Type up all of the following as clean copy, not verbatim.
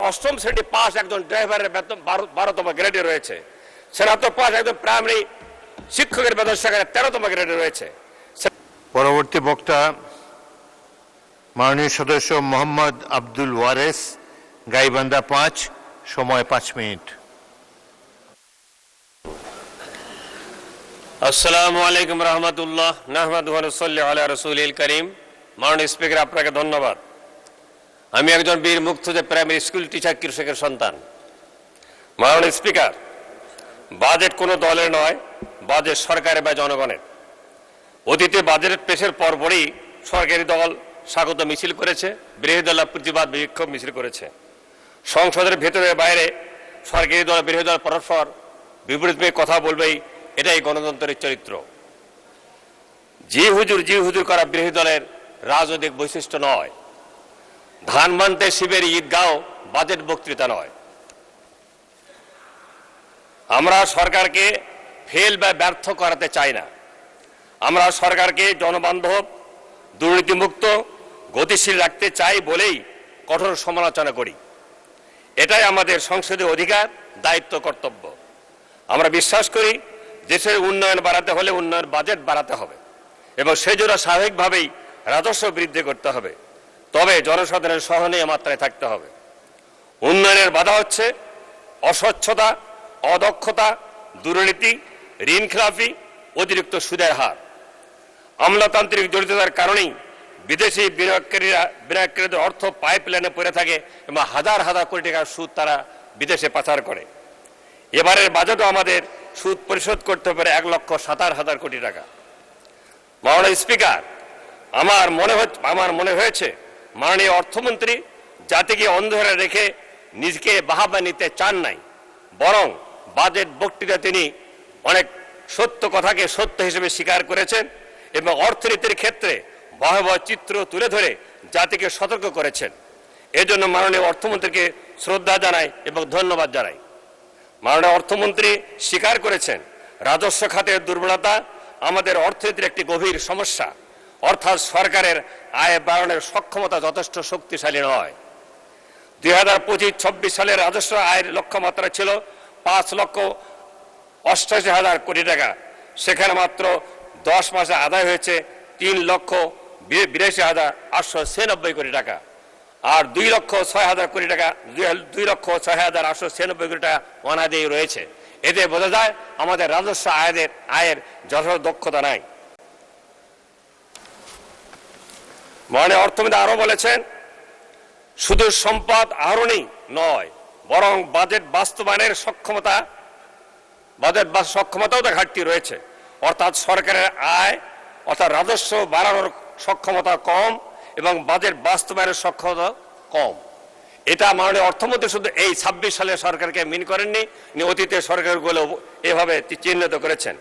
অষ্টম শ্রেণী পাস একজন ড্রাইভারের বেতন 12তম গ্রেডে রয়েছে। স্নাতক পাস একজন প্রাইমারি শিক্ষকের বেতন সেখানে 13তম গ্রেডে রয়েছে। পরবর্তী বক্তা মাননীয় সদস্য মোহাম্মদ আব্দুল ওয়ারেস, গাইবান্ধা 5, সময় 5 মিনিট। আসসালামু আলাইকুম রহমতুল্লাহ, নাহমাদুহু ওয়া নুসাল্লি আলা রাসূলিল কারীম। মাননীয় স্পিকার, আপনাকে ধন্যবাদ। আমি একজন বীর মুক্তিযোদ্ধা প্রাইমারি স্কুল টিচার, কৃষকের সন্তান। মাননীয় স্পিকার, বাজেট কোনো দলের নয়, বাজেট সরকারের বা জনগণের। অতীতে বাজেট পেশের পরপরই সরকারি দল স্বাগত মিছিল করেছে, বিরোধী দল প্রতিবাদ বিক্ষোভ মিছিল করেছে। সংসদের ভেতরে বাইরে সরকারি দল বিরোধী দল পরস্পর বিপরীত কথা বলবেই, এটাই গণতন্ত্রের চরিত্র। জি হুজুর করা বিরোধী দলের রাজনৈতিক বৈশিষ্ট্য নয়। ধান মানতে শিবের ঈদগাঁও বাজেট বক্তৃতা নয়। আমরা সরকারকে ফেল বা ব্যর্থ করাতে চাই না। আমরা সরকারকে জনবান্ধব, দুর্নীতিমুক্ত, গতিশীল রাখতে চাই বলেই কঠোর সমালোচনা করি। এটাই আমাদের সংসদীয় অধিকার, দায়িত্ব, কর্তব্য। আমরা বিশ্বাস করি দেশের উন্নয়ন বাড়াতে হলে উন্নয়ন বাজেট বাড়াতে হবে এবং সেই জন্য স্বাভাবিকভাবেই রাজস্ব বৃদ্ধি করতে হবে। তবে জনসাধারণের সহনীয় মাত্রায় থাকতে হবে। উন্নয়নের বাধা হচ্ছে অস্বচ্ছতা, অদক্ষতা, দুর্নীতি, ঋণ খেলাপি, অতিরিক্ত সুদের হার। আমলাতান্ত্রিক জড়িততার কারণেই বিদেশি বিনিয়োগকারীদের অর্থ পাইপলাইনে পড়ে থাকে এবং হাজার হাজার কোটি টাকার সুদ তারা বিদেশে পাচার করে। এবারের বাজেটও আমাদের সুদ পরিশোধ করতে পারে 1,70,000 কোটি টাকা। মাননীয় স্পিকার, আমার মনে হয়েছে মাননীয় অর্থমন্ত্রী জাতিকে অন্ধকারে রেখে নিজেকে বাহাবা নিতে চান নাই, বরং বাজেট বক্তৃতা তিনি অনেক সত্য কথাকে সত্য হিসেবে স্বীকার করেছেন এবং অর্থনীতির ক্ষেত্রে ভয়াবহ চিত্র তুলে ধরে জাতিকে সতর্ক করেছেন। এজন্য মাননীয় অর্থমন্ত্রীকে শ্রদ্ধা জানাই এবং ধন্যবাদ জানাই। মাননীয় অর্থমন্ত্রী স্বীকার করেছেন রাজস্ব খাতের দুর্বলতা আমাদের অর্থনীতির একটি গভীর সমস্যা, অর্থাৎ সরকারের আয় বাড়ানোর সক্ষমতা যথেষ্ট শক্তিশালী নয়। 2025-26 সালের রাজস্ব আয়ের লক্ষ্যমাত্রা ছিল 5,88,000 কোটি টাকা। সেখানে মাত্র 10 মাসে আদায় হয়েছে 3,82,896 কোটি টাকা। আর 2,06,000 কোটি টাকা, 2,06,896 কোটি টাকা অনাদায়ী রয়েছে। এতে বোঝা যায় আমাদের রাজস্ব আয়ের যথেষ্ট দক্ষতা নাই। মাননীয় অর্থমন্ত্রী আরো বলেছেন, শুধু সম্পদ আহরণই নয়, বরং বাজেট বাস্তবায়নের সক্ষমতাও তো ঘাটতি রয়েছে। অর্থাৎ সরকারের আয় অর্থাৎ রাজস্ব বাড়ানোর সক্ষমতা কম এবং বাজেট বাস্তবায়নের সক্ষমতা কম। এটা মাননীয় অর্থমন্ত্রী শুধু এই 26 সালে সরকারকে মিন করেননি, অতীতে সরকারগুলো এভাবে চিহ্নিত করেছেন।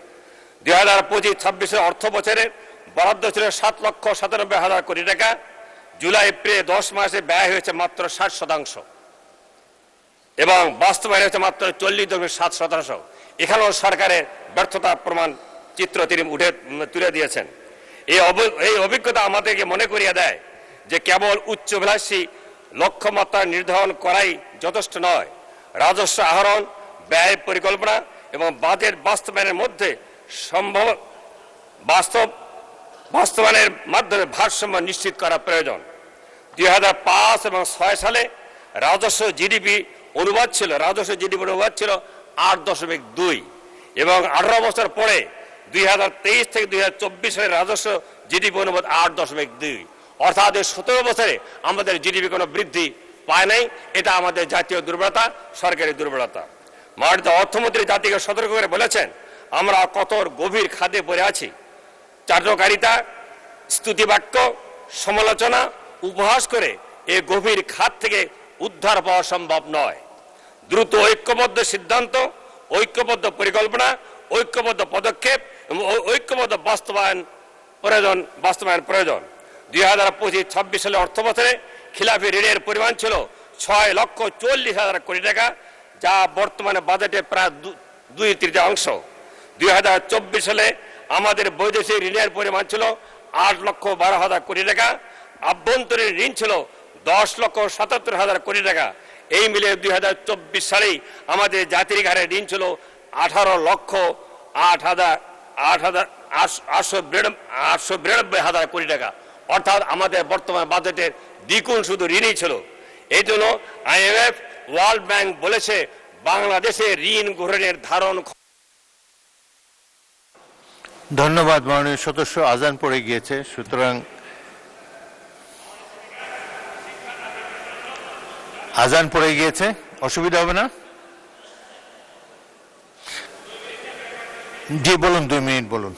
2025-26 অর্থ বছরে বরাদ্দ ছিল 7,97,000 কোটি টাকা। জুলাই এপ্রিল 10 মাসে ব্যয় হয়েছে মাত্র 60% এবং বাস্তবায়ন হয়েছে মাত্র 40.7%। এখানেও সরকারের ব্যর্থতা প্রমাণ চিত্র তিনি তুলে দিয়েছেন। এই অভিজ্ঞতা আমাদেরকে মনে করিয়ে দেয় যে কেবল উচ্চাভিলাষী লক্ষ্যমাত্রা নির্ধারণ করাই যথেষ্ট নয়। রাজস্ব আহরণ, ব্যয় পরিকল্পনা এবং বাজেট বাস্তবায়নের মধ্যে বাস্তবায়নের মাধ্যমে ভারসাম্য নিশ্চিত করা প্রয়োজন। 2005 এবং 2006 সালে রাজস্ব জিডিপি অনুবাদ ছিল 8.2 এবং 18 বছর পরে 2023 থেকে 2024 সালের রাজস্ব জিডিপি অনুবাদ 8.2। অর্থাৎ 17 বছরে আমাদের জিডিপি কোনো বৃদ্ধি পায় নাই। এটা আমাদের জাতীয় দুর্বলতা, সরকারি দুর্বলতা। মাননীয় অর্থমন্ত্রী জাতিকে সতর্ক করে বলেছেন, আমরা কত গভীর খাদে পড়ে আছি। চাটুকারিতা, স্তুতিবাক্য, সমালোচনা, উপহাস করে এই গভীর খাদ থেকে উদ্ধার পাওয়া সম্ভব নয়। দ্রুত ঐক্যবদ্ধ সিদ্ধান্ত, ঐক্যবদ্ধ পরিকল্পনা, ঐক্যবদ্ধ পদক্ষেপ এবং ঐক্যবদ্ধ বাস্তবায়ন প্রয়োজন। 2025-26 সালে অর্থ বছরে খিলাফি ঋণের পরিমাণ ছিল 6,40,000 কোটি টাকা, যা বর্তমানে বাজেটে প্রায় 2/3 2024 সালে আমাদের বৈদেশিক ঋণের পরিমাণ ছিল 8,12,000 কোটি টাকা। আভ্যন্তরীণ ঋণ ছিল 10,77,000 কোটি টাকা। এই মিলে 2024 সালেই আমাদের জাতির ঘাড়ে ঋণ ছিল 18,892,892 কোটি টাকা, অর্থাৎ আমাদের বর্তমান বাজেটের দ্বিগুণ শুধু ঋণই ছিল। এই জন্য IMF, ওয়ার্ল্ড ব্যাংক বলেছে বাংলাদেশে ঋণ গ্রহণের ধারণ। ধন্যবাদ মাননীয় সদস্য। আজান পড়ে গিয়েছে, সুতরাং আজান পড়ে গিয়েছে, অসুবিধা হবে না? জি বলুন, 2 মিনিট বলুন।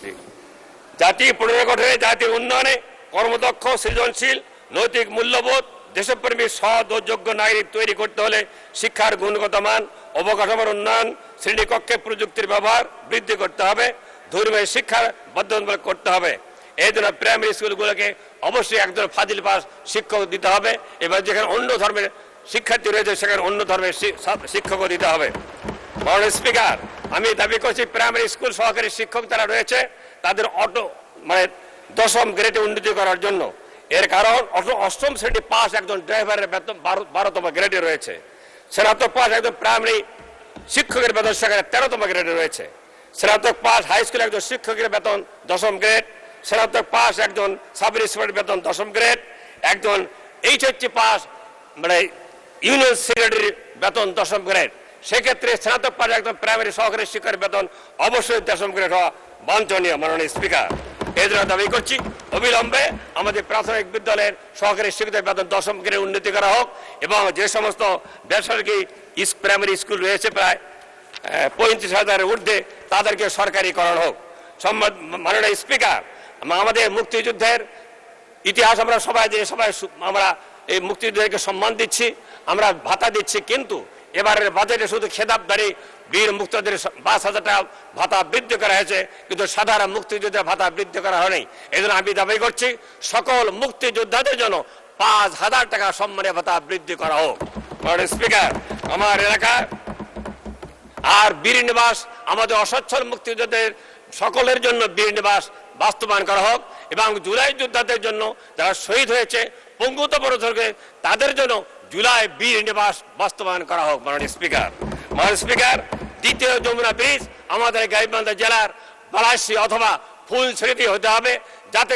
জাতি পুনর্গঠনে, জাতির উন্নয়নে কর্মদক্ষ, সৃজনশীল, নৈতিক মূল্যবোধ, দেশপ্রেমী, সৎ ও যোগ্য নাগরিক তৈরি করতে হলে শিক্ষার গুণগত মান, অবকাঠামোর উন্নয়ন, শ্রেণীকক্ষে প্রযুক্তির ব্যবহার বৃদ্ধি করতে হবে, ধর্মীয় শিক্ষার বাধ্যতামূলক করতে হবে। এই জন্য প্রাইমারি স্কুলগুলোকে অবশ্যই একজন ফাজিল পাস শিক্ষক দিতে হবে। এবার যেখানে অন্য ধর্মের শিক্ষার্থী রয়েছে সেখানে অন্য ধর্মের শিক্ষকও দিতে হবে। মাননীয় স্পিকার, আমি দাবি করছি প্রাইমারি স্কুল সহকারী শিক্ষক যারা রয়েছে তাদের দশম গ্রেডে উন্নতি করার জন্য। এর কারণ অষ্টম শ্রেণী পাস একজন ড্রাইভারের বেতন 12তম গ্রেডে রয়েছে, স্নাতক পাস একজন প্রাইমারি শিক্ষকের বেতন সেখানে 13তম গ্রেডে রয়েছে, স্নাতক পাস হাই স্কুলে একজন শিক্ষকের বেতন 10ম গ্রেড, স্নাতক পাস একজন সাব ইন্সপেক্টর বেতন 10ম গ্রেড, একজন HSC পাস ইউনিয়ন সেক্রেটারি বেতন 10ম গ্রেড। সেক্ষেত্রে স্নাতক পাস একজন প্রাইমারি সহকারী শিক্ষকের বেতন অবশ্যই 10ম গ্রেড হওয়া বাঞ্ছনীয়। মাননীয় স্পিকার, এই জন্য দাবি করছি অবিলম্বে আমাদের প্রাথমিক বিদ্যালয়ের সহকারী শিক্ষকদের বেতন 10ম গ্রেড উন্নতি করা হোক এবং যে সমস্ত বেসরকারি প্রাইমারি স্কুল রয়েছে প্রায় 35,000-এর ঊর্ধ্বে তাদেরকে সরকারিকরণ হোক। মাননীয় স্পিকার, আমাদের মুক্তিযুদ্ধের ইতিহাস আমরা সবাই আমরা এই মুক্তিযুদ্ধকে সম্মান দিচ্ছি, আমরা ভাতা দিচ্ছি, কিন্তু এবারের বাজেটে শুধু খেতাবদারি বীর মুক্তিযোদ্ধাদের 5,000 টাকা ভাতা বৃদ্ধি করা হয়েছে, কিন্তু সাধারণ মুক্তিযোদ্ধার ভাতা বৃদ্ধি করা হয়নি। এই জন্য আমি দাবি করছি সকল মুক্তিযোদ্ধাদের জন্য 5,000 টাকা সম্মানীয় ভাতা বৃদ্ধি করা হোক। স্পিকার, আমার এলাকায় আর বীর নিবাস, আমাদের অসচ্ছল মুক্তিযোদ্ধাদের সকলের জন্য বীর নিবাস বাস্তবায়ন করা হোক এবং জুলাই যোদ্ধাদের জন্য যারা শহীদ হয়েছে পঙ্গুত্ব পরিচর্যা তাদের জন্য জুলাই বীর নিবাস বাস্তবায়ন করা হোক। মাননীয় স্পিকার, দ্বিতীয় যমুনা ব্রিজ আমাদের গাইবান্ধা জেলার বালাসী অথবা ফুলছড়িতে হতে হবে, যাতে